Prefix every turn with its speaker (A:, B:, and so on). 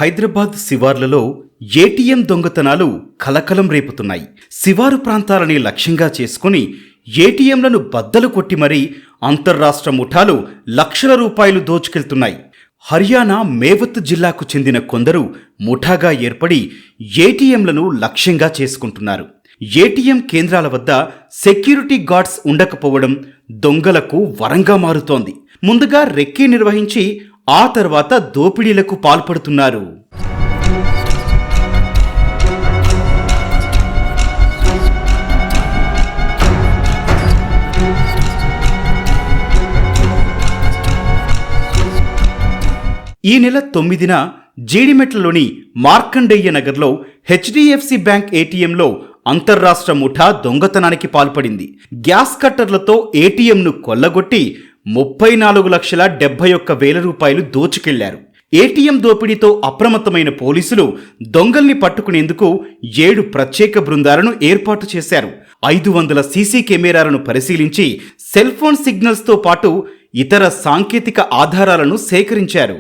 A: Hyderabad శివార్లలో ATM దొంగతనాలు కలకలం రేపుతున్నాయి. శివారు ప్రాంతాలని లక్ష్యంగా చేసుకుని ఏటీఎంలను బద్దలు కొట్టి మరీ అంతర్రాష్ట్ర ముఠాలు లక్షల రూపాయలు దోచుకెళ్తున్నాయి. హర్యానా మేవత్ జిల్లాకు చెందిన కొందరు ముఠాగా ఏర్పడి ఏటీఎంలను లక్ష్యంగా చేసుకుంటున్నారు. ఏటీఎం కేంద్రాల వద్ద సెక్యూరిటీ గార్డ్స్ ఉండకపోవడం దొంగలకు వరంగా మారుతోంది. ముందుగా రెక్కీ నిర్వహించి ఆ తర్వాత దోపిడీలకు పాల్పడుతున్నారు. ఈ నెల 9న జీడిమెట్లలోని మార్కండేయ నగర్లో హెచ్డిఎఫ్సి బ్యాంక్ ఏటీఎంలో అంతర్రాష్ట్ర ముఠా దొంగతనానికి పాల్పడింది. గ్యాస్ కట్టర్లతో ఏటీఎంను కొల్లగొట్టి 34,71,000 రూపాయలు దోచుకెళ్లారు. ఏటీఎం దోపిడీతో అప్రమత్తమైన పోలీసులు దొంగల్ని పట్టుకునేందుకు 7 ప్రత్యేక బృందాలను ఏర్పాటు చేశారు. 500 సీసీ కెమెరాలను పరిశీలించి సెల్ ఫోన్ సిగ్నల్స్తో పాటు ఇతర సాంకేతిక ఆధారాలను సేకరించారు.